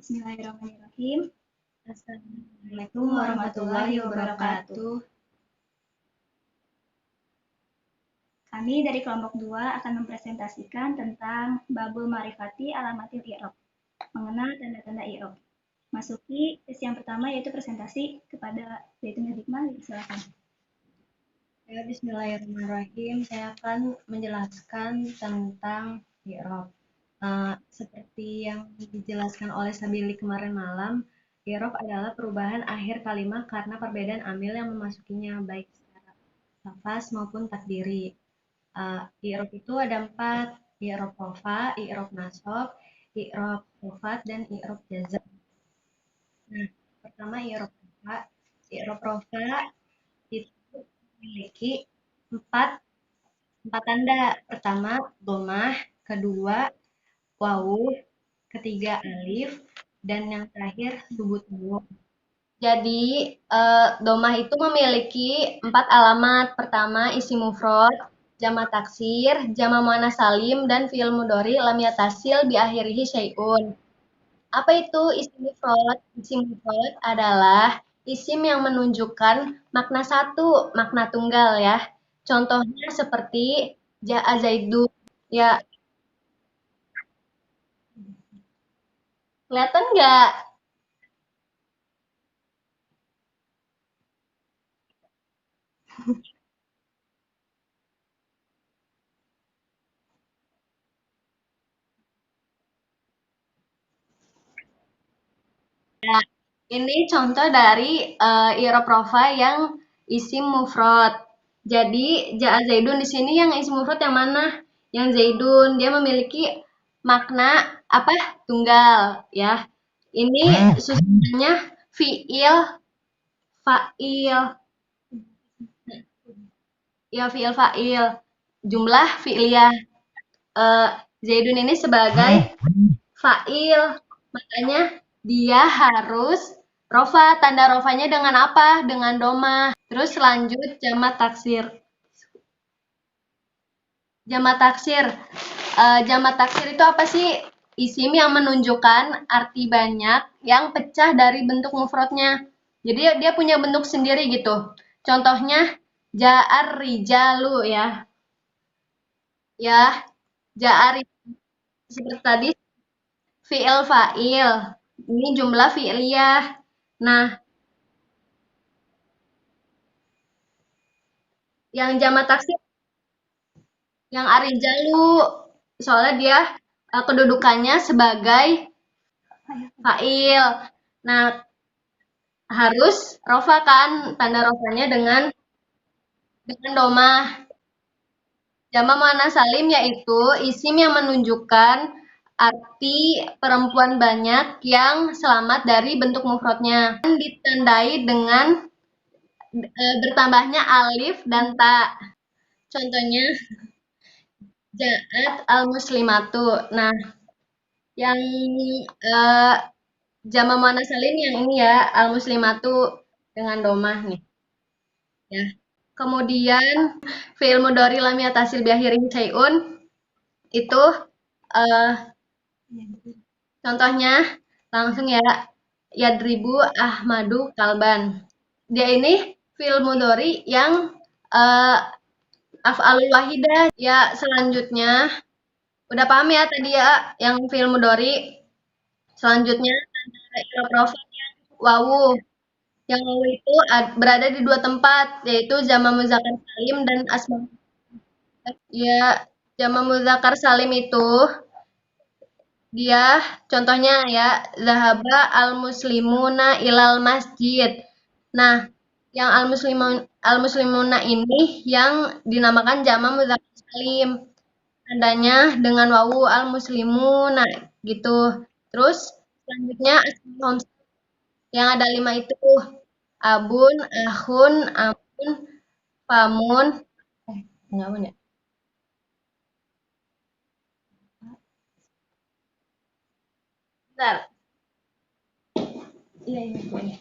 Bismillahirrahmanirrahim. Assalamualaikum warahmatullahi wabarakatuh. Kami dari kelompok 2 akan mempresentasikan tentang Babul Ma'rifati Alamatil I'rab, mengenal tanda-tanda i'rab. Masuki sesi yang pertama yaitu presentasi kepada Zaitun Hikmah. Silakan. Ya, bismillahirrahmanirrahim. Saya akan menjelaskan tentang i'rab. Seperti yang dijelaskan oleh Sabili kemarin malam, i'rab adalah perubahan akhir kalimat karena perbedaan amil yang memasukinya, baik secara lafaz maupun takdiri. I'rab itu ada 4, i'rab rofa, i'rab nasab, i'rab khafat, dan i'rab jazm. Nah, pertama i'rab rofa. I'rab rofa itu memiliki empat tanda. Pertama dhammah, kedua wawu, ketiga alif, dan yang terakhir subut nun. Jadi dhammah itu memiliki 4 alamat. Pertama isim mufrad, jamak taksir, jamak muannats salim, dan fi'il mudhari lam yatasil bi akhirih syai'un. Apa itu isim mufrad? Isim mufrad adalah isim yang menunjukkan makna satu, makna tunggal ya. Contohnya seperti ja'a zaidun. Ya, kelihatan nggak? Ya, ini contoh dari i'rab rofa yang isim mufrad. Jadi ja'a zaidun di sini yang isim mufrad yang mana? Yang zaidun, dia memiliki makna apa? Tunggal ya. Ini susunannya fiil, fa'il. Ya, fiil fa'il. Jumlah fi'liyah. Eh, Zaidun ini sebagai fa'il. Makanya dia harus rofa. Tanda rofanya dengan apa? Dengan doma. Terus lanjut jamak taksir. Jamak taksir. Jamak taksir itu apa sih? Isim yang menunjukkan arti banyak yang pecah dari bentuk mufradnya. Jadi dia punya bentuk sendiri gitu. Contohnya ja'ar rijalu ya. Ya, ja'ar seperti tadi fi'il fa'il. Ini jumlah fi'liyah. Nah, yang jamak taksir yang arijalu soalnya dia kedudukannya sebagai fa'il. Nah, harus rofa kan, tanda rofanya dengan domah. Jamak muannats salim yaitu isim yang menunjukkan arti perempuan banyak yang selamat dari bentuk mufradnya. Dan ditandai dengan bertambahnya alif dan ta. Contohnya ja'at al-muslimatu. Nah, yang jamak muannats salim yang ini ya, al-muslimatu dengan domah nih. Ya. Kemudian fi'il mudhari lam yatasil bi akhirih syai'un itu contohnya langsung ya, yadribu Ahmadu kalban. Dia ini fi'il mudhari yang af'alul wahidah. Ya, selanjutnya udah paham ya tadi ya yang fi'il mudhari. Selanjutnya tanda i'rab rofa yang wawu. Yang wawu itu berada di 2 tempat, yaitu jamak muzakkar salim dan asma. Ya, jamak muzakkar salim itu dia contohnya ya, zahaba al-muslimuna ilal masjid. Nah, yang al-muslimuna ini yang dinamakan jamak muzakkar salim. Tandanya dengan wawu al-muslimuna gitu. Terus selanjutnya yang ada 5 itu abun, ahun, amun, famun. Enggak amun ya? Bentar. Iya, iya.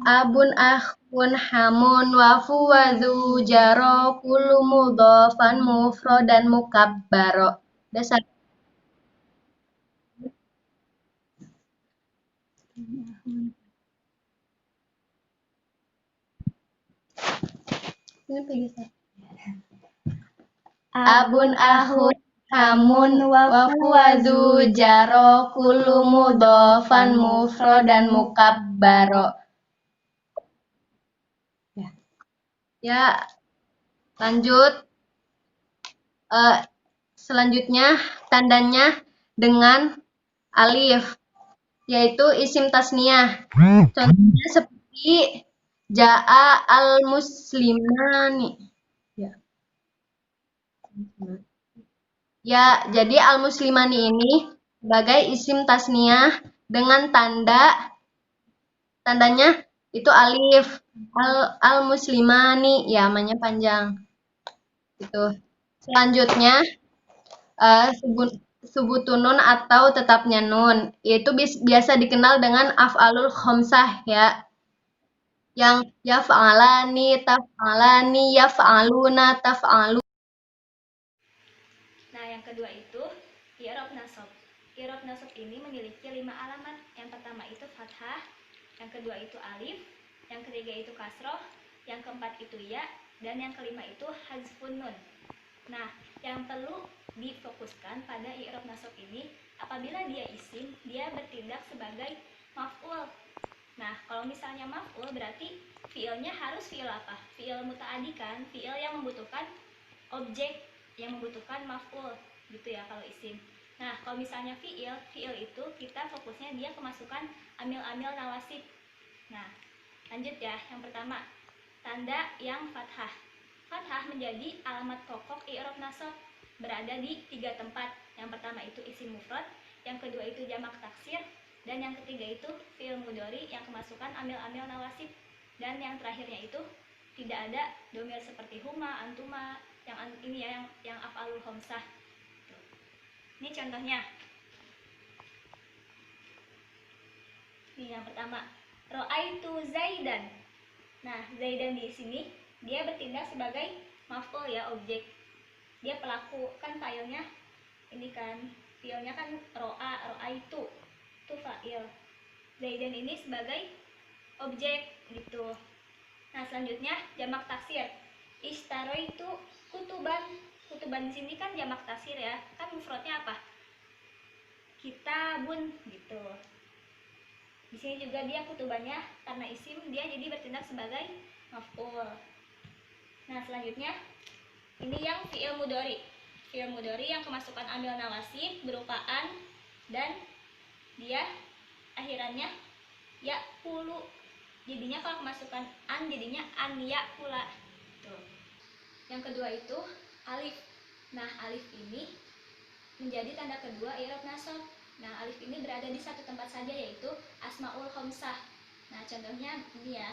Abun akhun hamun wafu wadhu jaro kullu mudhafan mufradan mukabbaro. Dasar Abun ahun hamun wafu wadhu jaro kullu mudhafan mufradan mukabbaro. Ya, lanjut. Selanjutnya tandanya dengan alif, yaitu isim tasniyah. Contohnya seperti ja'a al-muslimani. Ya, jadi al-muslimani ini sebagai isim tasniyah dengan tandanya itu alif. Al-muslimani, ya namanya panjang. Itu. Selanjutnya subutunun atau tetapnya nun, yaitu biasa dikenal dengan af'alul khomsah ya. Yang yaf'alani, taf'alani, yaf'aluna, taf'alu. Nah, yang kedua itu i'rab nasab. I'rab nasab ini memiliki 5 alamat. Yang pertama itu fathah, yang kedua itu alif, yang ketiga itu kasroh, yang keempat itu ya, dan yang kelima itu hazfun nun. Nah, yang perlu difokuskan pada i'rab nasab ini, apabila dia isim, dia bertindak sebagai maf'ul. Nah, kalau misalnya maf'ul berarti fiilnya harus fiil apa? Fiil muta'addi kan? Fiil yang membutuhkan objek, yang membutuhkan maf'ul gitu ya kalau isim. Nah, kalau misalnya fiil itu kita fokusnya dia kemasukan amil-amil nawasib. Nah, lanjut ya. Yang pertama, tanda yang fathah. Fathah menjadi alamat pokok i'rab nasab, berada di 3 tempat. Yang pertama itu isim mufrad, yang kedua itu jamak taksir, dan yang ketiga itu fi'il mudhari yang kemasukan amil-amil nawasib, dan yang terakhirnya itu tidak ada domir seperti huma, antuma, yang ini ya, yang af'alul khomsah. Ini contohnya. Ini yang pertama, ro'aitu zaidan. Nah, zaidan di sini dia bertindak sebagai maf'ul ya, objek. Dia pelaku, kan fa'ilnya ini kan, fiilnya kan ro'aitu. Itu fa'il. Zaidan ini sebagai objek gitu. Nah, selanjutnya jamak taksir. Ishtaroitu kutuban. Kutuban di sini kan jamak taksir ya. Kan mufradnya apa? Kitabun gitu. Di sini juga dia kutubannya karena isim dia jadi bertindak sebagai maf'ul. Nah, selanjutnya ini yang fi'il mudhari. Fi'il mudhari yang kemasukan amil nawasib berupa an, dan dia akhirannya ya kulu. Jadinya kalau kemasukan an jadinya an ya kula. Tuh. Yang kedua itu alif. Nah, alif ini menjadi tanda kedua i'rab nasab. Nah, alif ini berada di satu tempat saja, yaitu asmaul khamsah. Nah, contohnya ini ya.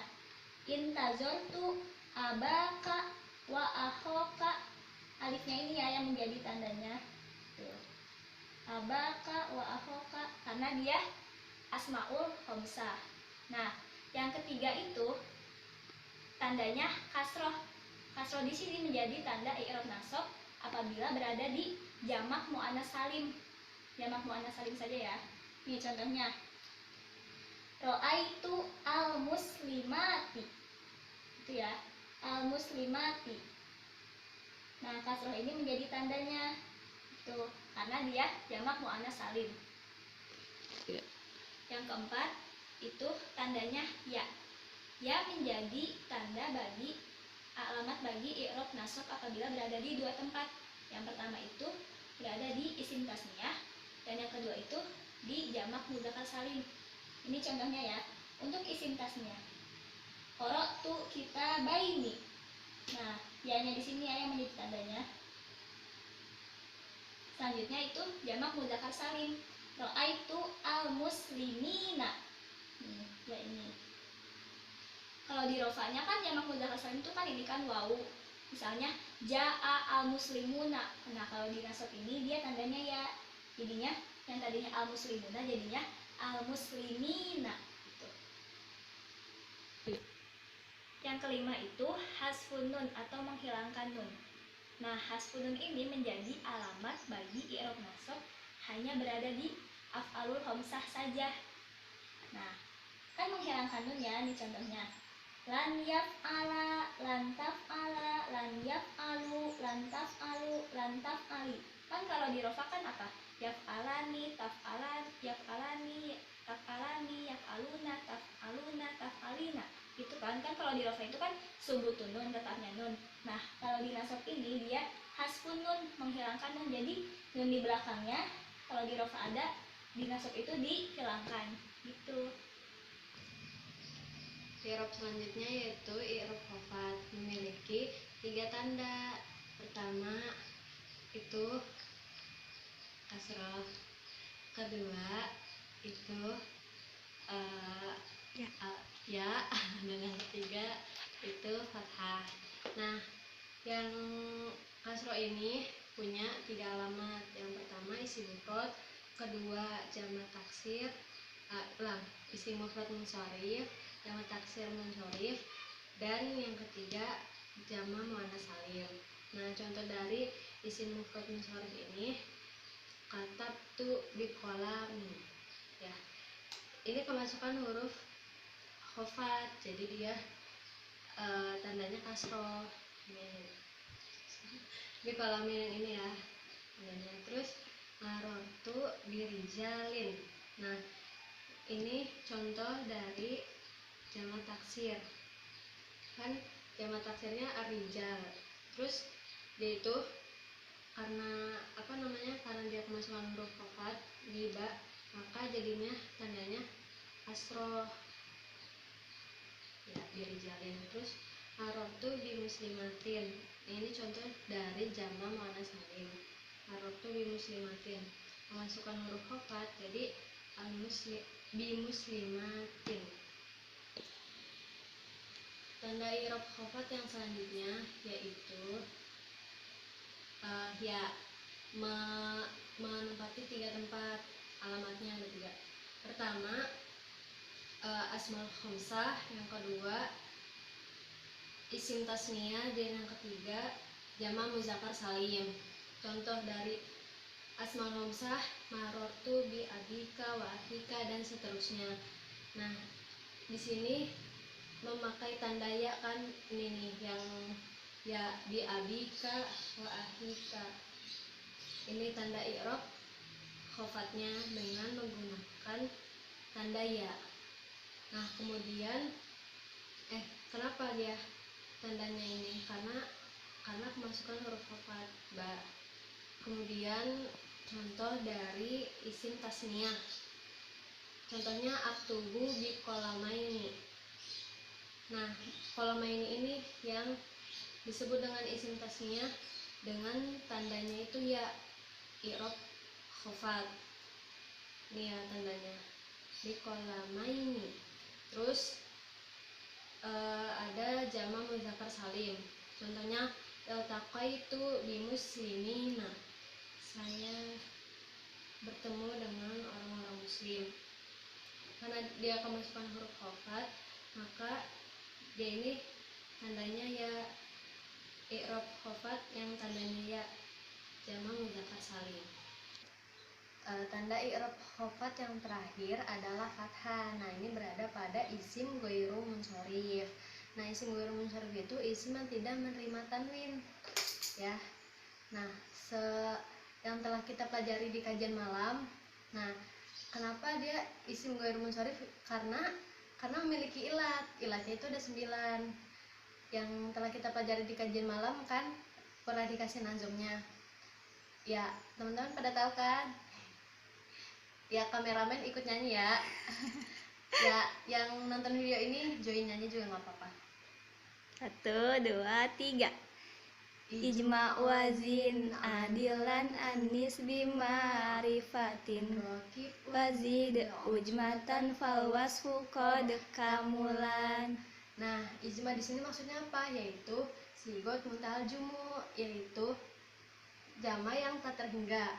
Intazortu abaka wa ahoka. Alifnya ini ya yang menjadi tandanya. Tuh. Abaka wa ahoka karena dia asmaul khamsah. Nah, yang ketiga itu tandanya kasroh. Kasroh di sini menjadi tanda i'rab nasab apabila berada di jamak muannas salim. Jamak muannas salim saja ya. Ini contohnya. Ro'aitu al-muslimati. Itu ya, al-muslimati. Nah, kasroh ini menjadi tandanya. Itu karena dia jamak muannas salim. Yang keempat itu tandanya ya. Ya menjadi tanda bagi alamat bagi i'rab nasab apabila berada di 2 tempat. Yang pertama itu berada di isim tasniyah, dan yang kedua itu di jamak mudzakkar salim. Ini contohnya ya. Untuk isim tasniyah, qara'tu kitabaini. Nah, ya-nya di sini ya yang menjadi tandanya. Selanjutnya itu jamak mudzakkar salim. Ra'aitu al-muslimina. Ya ini. Kalau di rofanya kan jamak mudzakkar salim itu kan ini kan wawu. Misalnya ja'a al-muslimuna. Nah, kalau di nasab ini dia tandanya ya. Jadinya yang tadinya al-muslimuna jadinya al-muslimina gitu. Yang kelima itu hasfun nun atau menghilangkan nun. Nah, hasfun nun ini menjadi alamat bagi i'rab nasab hanya berada di af'alul khamsah saja. Nah, kan menghilangkan nun ya, nih contohnya. Lan yaf'ala, lan taf'ala, lan yaf'alu, lan taf'alu, lan taf'ali. Kan kalau di rofa kan apa? Yaf'alani, yaf'alani, taf'alani, yaf'aluna, taf'aluna, taf'alina. Gitu kan kalau di rofa itu kan subutun nun, tetapnya nun. Nah, kalau di nasab ini dia hasfun nun, menghilangkan nun. Jadi nun di belakangnya kalau di rofa ada, di nasab itu dihilangkan. Gitu. I'rab selanjutnya yaitu i'rab khafat, memiliki 3 tanda. Pertama itu kasroh, kedua itu ya, dan yang ketiga itu fathah. Nah, yang kasroh ini punya 3 alamat. Yang pertama isim mufrad, kedua jamak taksir, isim mufrad munsharif, jamak taksir munsharif, dan yang ketiga jamak muannats salim. Nah, contoh dari isim mufrad munsharif ini katabtu biqalamin. Ya. Ini kemasukan huruf khafat, jadi dia tandanya kasroh. Biqalamin yang ini ya. Terus marortu birijalin. Nah, ini contoh dari jamak taksir. Kan jamak taksirnya ar-rijal. Terus dia itu karena karena dia kemasukan huruf khafat di ba, maka jadinya tandanya kasroh. Ya, birijalin. Terus marortu bi muslimatin. Ini contoh dari jamak muannats salim. Marortu bi muslimatin, memasukkan huruf khafat jadi bi muslimatin. Tanda i'rab khafat yang selanjutnya yaitu menempati 3 tempat. Alamatnya ada 3. Pertama asmaul khamsah, yang kedua isim tasniyah, dan yang ketiga jamak muzakkar salim. Contoh dari asmaul khamsah, marortu bi abika wa akhika, dan seterusnya. Nah, di sini memakai tanda ya kan, ini nih yang ya bi abika wa akhika. Ini tanda i'rab khafatnya dengan menggunakan tanda ya. Nah, kemudian kenapa dia tandanya ini? Karena kemasukan huruf khafat ba. Kemudian contoh dari isim tasniyah. Contohnya aktubu bi qalamaini. Nah, qalamaini ini yang disebut dengan isim tasniyah dengan tandanya itu ya i'rab khafat. Ini ya tandanya bi qalamaini. Terus ada jamak muzakkar salim. Contohnya iltaqaitu bi muslimina. Saya bertemu dengan orang-orang muslim. Karena dia kemasukan huruf khafat, maka dia ini tandanya ya i'rab khafat yang tandanya ya jamak muzakkar salim. Tanda i'rab khafat yang terakhir adalah fathah. Nah, ini berada pada isim ghairu munsharif. Nah, isim ghairu munsharif itu isim yang tidak menerima tanwin. Ya. Nah, yang telah kita pelajari di kajian malam. Nah, kenapa dia isim ghairu munsharif? Karena memiliki ilat. Ilatnya itu ada 9. Yang telah kita pelajari di kajian malam kan pernah dikasih nazomnya. Ya, teman-teman pada tahu kan? Ya, kameramen ikut nyanyi ya. Ya, yang nonton video ini join nyanyi juga nggak apa-apa. 1, 2, 3. Ijma wazin adilan anis bimarifatin wazid ujmatan fal wasfu qad kamulan. Nah, ijma di sini maksudnya apa? Yaitu sigot muntahal jumu, yaitu jama yang tak terhingga.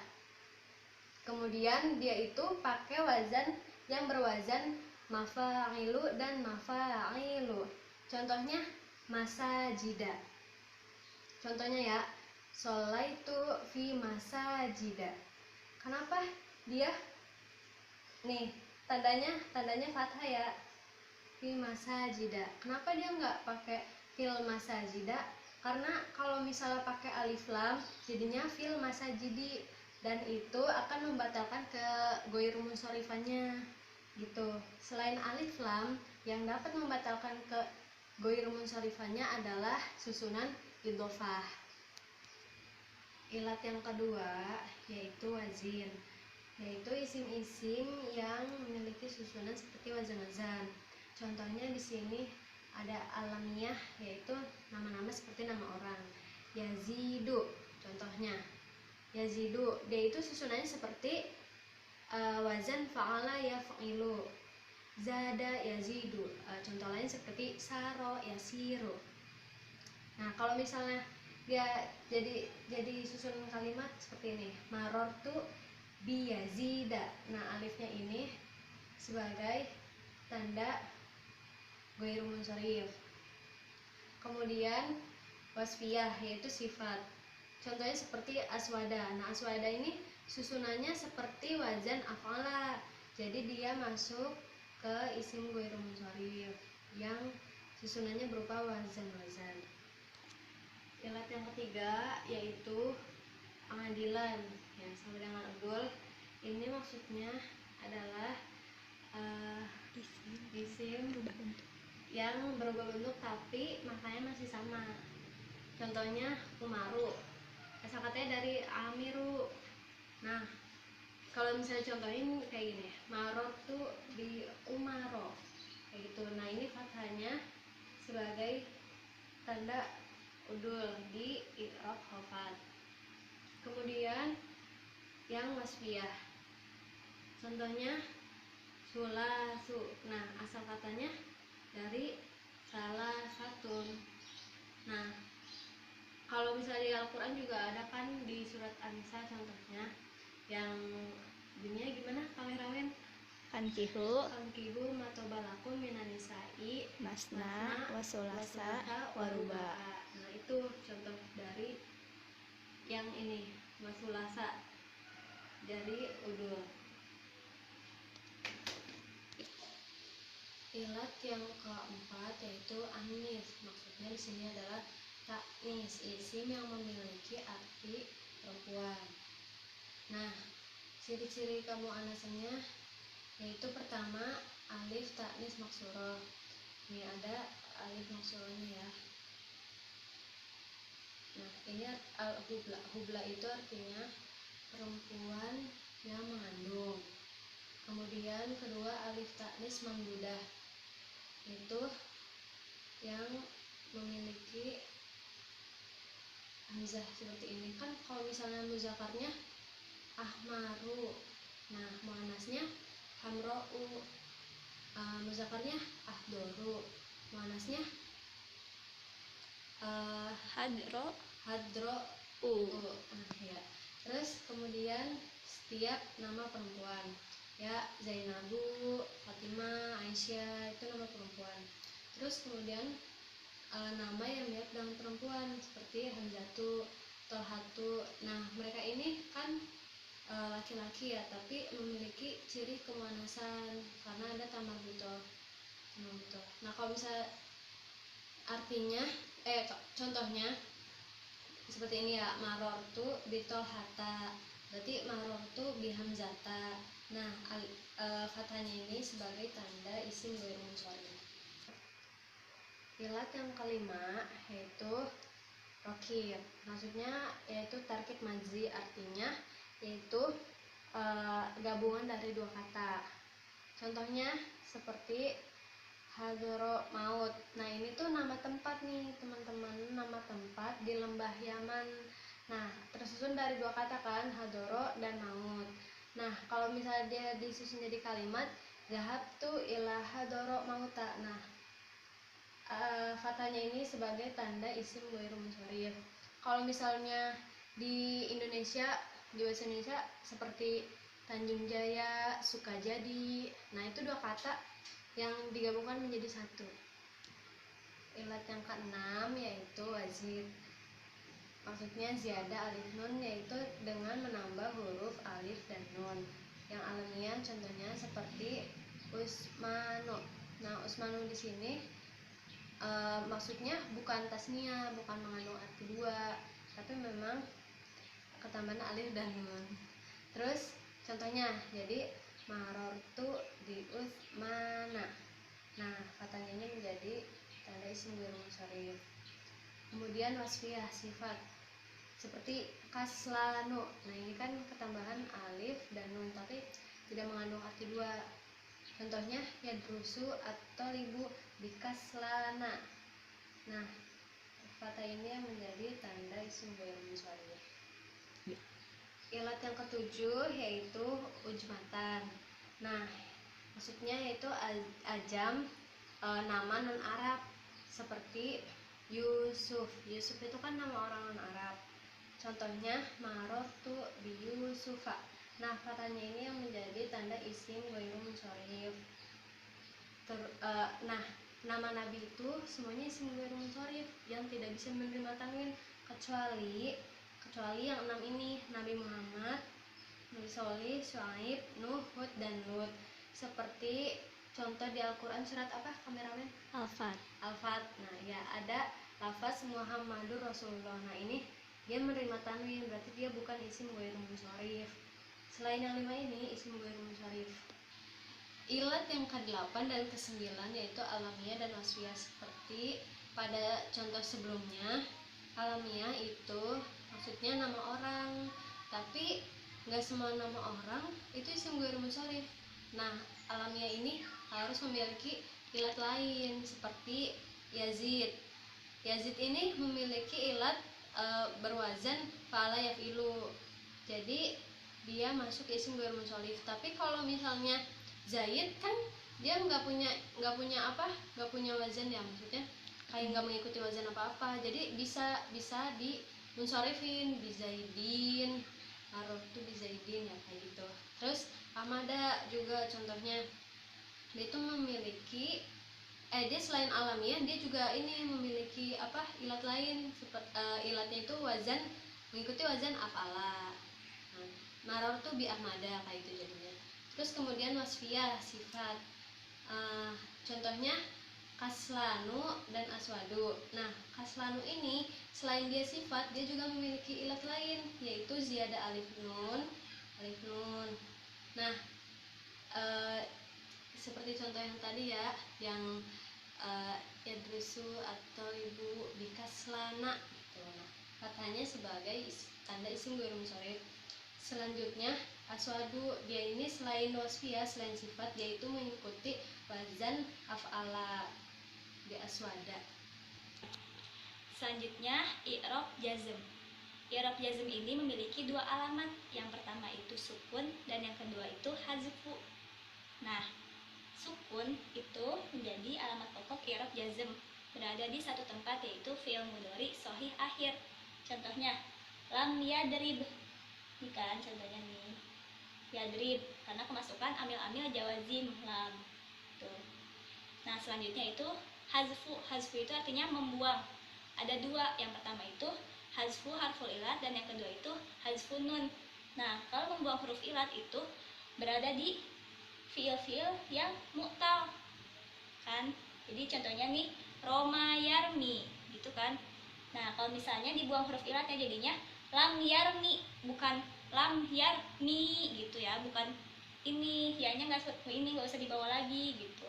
Kemudian dia itu pakai wazan yang berwazan mafa'ilu dan mafa'ilu. Contohnya masajida. Contohnya ya, sholaitu fi masajida. Kenapa dia nih tandanya fathah ya, fi masajida. Kenapa dia nggak pakai fil masajida? Karena kalau misalnya pakai alif lam jadinya fil masajidi, dan itu akan membatalkan ke goir munsorifannya gitu. Selain alif lam, yang dapat membatalkan ke goir munsorifannya adalah susunan idhofah. Ilat yang kedua yaitu wazin, yaitu isim-isim yang memiliki susunan seperti wazan-wazan. Contohnya di sini ada alamiah, yaitu nama-nama seperti nama orang. Yazidu, contohnya Yazidu, dia itu susunannya seperti wazan fa'ala yaf'ilu. Zada yazidu, contoh lain seperti saro yasiru. Nah, kalau misalnya dia jadi susunan kalimat seperti ini, marortu bi yazida. Nah, alifnya ini sebagai tanda ghairu munsharif. Kemudian wasfiyah, yaitu sifat. Contohnya seperti aswada. Nah, aswada ini susunannya seperti wazan af'ala. Jadi dia masuk ke isim ghairu munsharif yang susunannya berupa wazan-wazan. Ilat yang ketiga yaitu pengadilan, ya sama dengan udul. Ini maksudnya adalah isim yang berubah bentuk tapi maknanya masih sama. Contohnya umaru, asal katanya dari amiru. Nah, kalau misalnya contohin kayak gini, marotu di umaro, kayak gitu. Nah, ini fathahnya sebagai tanda udul di i'rab khafat. Kemudian yang wasfiyah, contohnya sulasu. Nah, asal katanya dari salah satu. Nah, kalau misalnya di Al-Quran juga ada kan di surat An-Nisa contohnya, yang bunyinya gimana kameramen? Kankihu matobalakum minan nisa'i Masna wasulasa waruba. Nah, itu contoh dari yang ini, wasulasa dari udul. Ilat yang keempat yaitu anis. Maksudnya di sini adalah taknis, isim yang memiliki arti perempuan. Nah, ciri-ciri kamu anasannya yaitu pertama alif taknis maksurah. Ini ada alif maksurahnya ya. Nah, ini al-hubla. Hubla itu artinya perempuan yang mengandung. Kemudian kedua alif taknis mamdudah, itu yang memiliki hamzah seperti ini. Kan kalau misalnya muzakarnya ahmaru, nah muannasnya hamra'u, muzakarnya ahdoru, muannasnya Hadro nah ya. Terus kemudian setiap nama perempuan ya, Zainabu, Fatimah, Aisyah, itu nama perempuan. Terus kemudian nama yang mirip dengan perempuan seperti Hamzatu, Tolhatu. Nah, mereka ini kan laki-laki ya, tapi memiliki ciri kemuannasan karena ada tamar butoh. Nah, kalau misalnya artinya contohnya seperti ini ya, marortu bitolhata, berarti marortu bihamzata. Nah, fathahnya ini sebagai tanda isim ghairu munsharif. Ilat yang kelima yaitu rokib. Maksudnya yaitu tarkib majzi, artinya yaitu gabungan dari dua kata. Contohnya seperti Hadoro Maut. Nah, ini tuh nama tempat nih teman-teman, nama tempat di lembah Yaman. Nah, tersusun dari dua kata kan, Hadoro dan Maut. Nah, kalau misalnya dia disusun jadi kalimat Zahabtu ila Hadoro Mauta. Nah, fathahnya ini sebagai tanda isim ghairu munsharif. Kalau misalnya di Indonesia, di bahasa Indonesia seperti Tanjung Jaya, Sukajadi. Nah, itu dua kata yang digabungkan menjadi satu. Ilat yang keenam yaitu wazid. Maksudnya ziyadah alif nun, yaitu dengan menambah huruf alif dan nun. Yang alamiah contohnya seperti usmanu. Nah, usmanu di sini maksudnya bukan tasnia, bukan mengandung arti dua, tapi memang ketambahan alif dan nun. Terus contohnya, jadi marortu di usmana. Nah, katanya ini menjadi tanda isim ghairul munsharif. Kemudian wasfiyah sifat seperti kaslanu. Nah, ini kan ketambahan alif dan nun tapi tidak mengandung arti dua. Contohnya yadrusu atau libu di kaslana. Nah, kata ini yang menjadi tanda isim ghairul munsharif. Ilat yang ketujuh yaitu ujmatan. Nah, maksudnya yaitu ajam, nama non Arab seperti Yusuf. Yusuf itu kan nama orang non Arab. Contohnya marortu bi Yusufa. Nah, katanya ini yang menjadi tanda isim ghairul munsharif. Nah, nama nabi itu semuanya isim ghairul munsharif yang tidak bisa menerima tanwin kecuali yang 6 ini: Nabi Muhammad, Nabi Sholih, Syuaib, Nuh, Hud, dan Lut. Seperti contoh di Al-Quran surat apa, kameramen? Al-Fat. Nah, ya ada lafaz Muhammadur Rasulullah. Nah, ini dia menerima tanwin, berarti dia bukan isim ghairul munsharif. Selain yang 5 ini isim ghairul munsharif. Ilat yang ke-8 dan ke-9 yaitu alamiah dan wasfiyah. Seperti pada contoh sebelumnya, alamiah itu maksudnya nama orang, tapi nggak semua nama orang itu isim ghairul munsharif. Nah, alamiah ini harus memiliki ilat lain seperti Yazid. Yazid ini memiliki ilat berwazan fa'ala yaf'ilu. Jadi dia masuk isim ghairul munsharif. Tapi kalau misalnya Zaid kan dia nggak punya wazan ya, maksudnya kayak nggak mengikuti wazan apa-apa. Jadi bisa di munsharifin bi Zaidin, marortu bi Zaidin, ya kayak gitu. Terus Amada juga contohnya, dia itu memiliki dia selain alamiah dia juga ini memiliki ilat lain. Ilatnya itu wazan, mengikuti wazan af'ala. Nah, marortu bi Ahmada kayak gitu jadinya. Terus kemudian wasfiyah sifat, contohnya kaslanu dan aswadu. Nah, kaslanu ini selain dia sifat, dia juga memiliki ilat lain, yaitu ziyadah alif nun. Nah, seperti contoh yang tadi ya, yang yadrusu atau ibu bikaslana gitu. Nah, katanya sebagai tanda isim ghairul munsharif. Selanjutnya aswadu, dia ini selain wasfiyah, selain sifat, dia itu mengikuti wazan af'ala di aswada. Selanjutnya i'rab jazm. I'rab jazm ini memiliki 2 alamat. Yang pertama itu sukun dan yang kedua itu hazfu. Nah, sukun itu menjadi alamat pokok i'rab jazm, berada di satu tempat, yaitu fi'il mudhari shahih akhir. Contohnya lam yadrib. Ini kan contohnya nih, yadrib, karena kemasukan amil-amil jawazim lam. Tuh. Nah, selanjutnya itu hazfu. Hazfu itu artinya membuang. Ada 2. Yang pertama itu hazfu harful ilat dan yang kedua itu hazfu nun. Nah, kalau membuang huruf ilat itu berada di fiil-fiil yang mu'tal kan. Jadi contohnya nih Roma yarmi gitu kan. Nah, kalau misalnya dibuang huruf ilatnya jadinya lam yarmi, bukan lam yarmi gitu ya, bukan ini ya-nya nggak usah dibawa lagi gitu.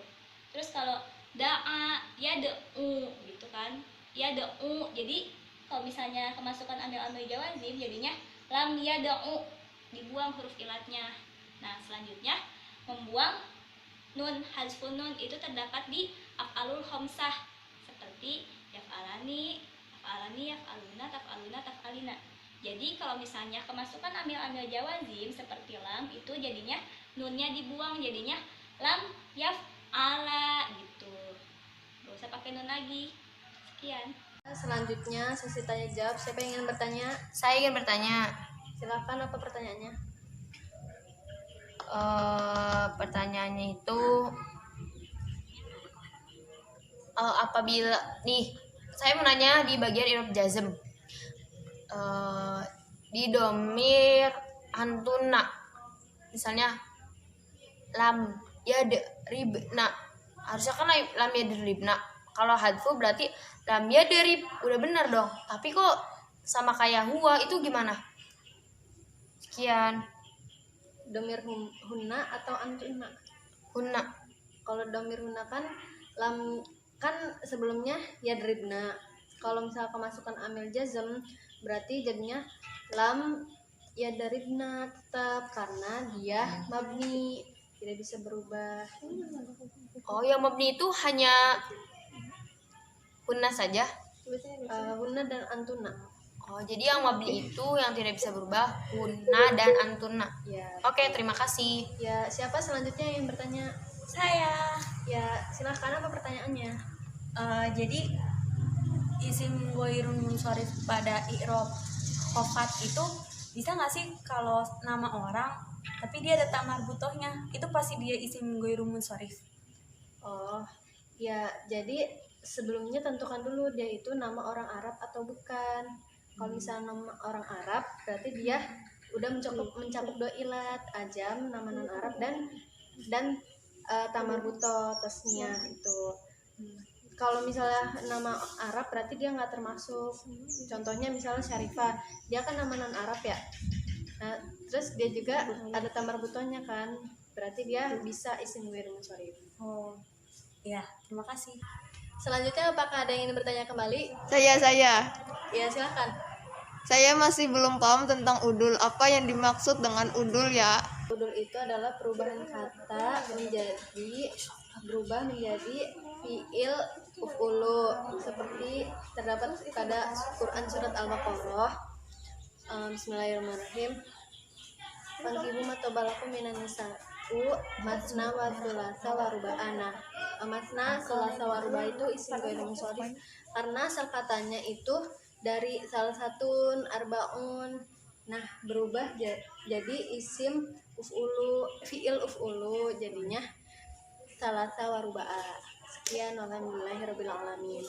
Terus kalau da'a yad'u gitu kan, yad'u, jadi kalau misalnya kemasukan amil-amil jawazim jadinya lam yad'u, dibuang huruf ilatnya. Nah, selanjutnya membuang nun, hazfun nun itu terdapat di af'alul khamsah seperti yaf'alani, yaf'aluna, taf'aluna, taf'alina. Jadi kalau misalnya kemasukan amil-amil jawazim seperti lam, itu jadinya nunnya dibuang, jadinya lam yaf'ala gitu. Gak usah pakai nun lagi. Sekian. Selanjutnya sesi tanya jawab. Siapa yang ingin bertanya? Saya ingin bertanya. Silakan, apa pertanyaannya? Pertanyaannya itu apabila nih saya mau nanya di bagian i'rab jazm, di domir antuna misalnya lam yadribna, harusnya kan lam yadribna. Kalau hadfu berarti lam yadrib, udah benar dong, tapi kok sama kayak huwa, itu gimana? Sekian. Domir hunna atau antuna? Hunna. Kalau domir hunna kan lam, kan sebelumnya yadribna. Kalau misalnya kemasukan amil jazm berarti jadinya lam yadribna tetap, karena dia mabni, tidak bisa berubah. Oh, yang mabni itu hanya hunna saja? Hunna dan antuna. Oh, jadi yang mabni itu yang tidak bisa berubah hunna dan antuna. Ya. Oke, terima kasih. Ya, siapa selanjutnya yang bertanya? Saya. Ya, silahkan, apa pertanyaannya? Jadi isim ghairun munsharif pada i'rab khafat itu bisa nggak sih kalau nama orang tapi dia ada ta marbutohnya, itu pasti dia isim ghairun munsharif? Oh, ya, jadi sebelumnya tentukan dulu dia itu nama orang Arab atau bukan. Kalau misalnya nama orang Arab, berarti dia udah mencakup dua ilat, ajam, nama non Arab, dan tamarbuto tasnya itu. Kalau misalnya nama Arab berarti dia nggak termasuk. Contohnya misalnya Syarifah, dia kan nama non Arab ya. Nah, terus dia juga ada tamarbutonya kan, berarti dia bisa isim ghairun munsharif. Oh ya, terima kasih. Selanjutnya, apakah ada yang ingin bertanya kembali? Saya. Ya, silakan. Saya masih belum paham tentang udul. Apa yang dimaksud dengan udul ya? Udul itu adalah perubahan kata berubah menjadi fiil uf'ulu, seperti terdapat pada Quran surat Al-Baqarah. Bismillahirrahmanirrahim. Fankihu matobalakum minan nisa'u masna wa thulatsa wa ruba'ana. Masna, thulatsa wa ruba' itu isim ghairun munsharif karena asal katanya itu dari salah satu arbaun. Nah, berubah jadi isim uf'ulu, fi'il uf'ulu, jadinya thulatsa wa ruba'a. Sekian, walhamdulillahirabbil alamin.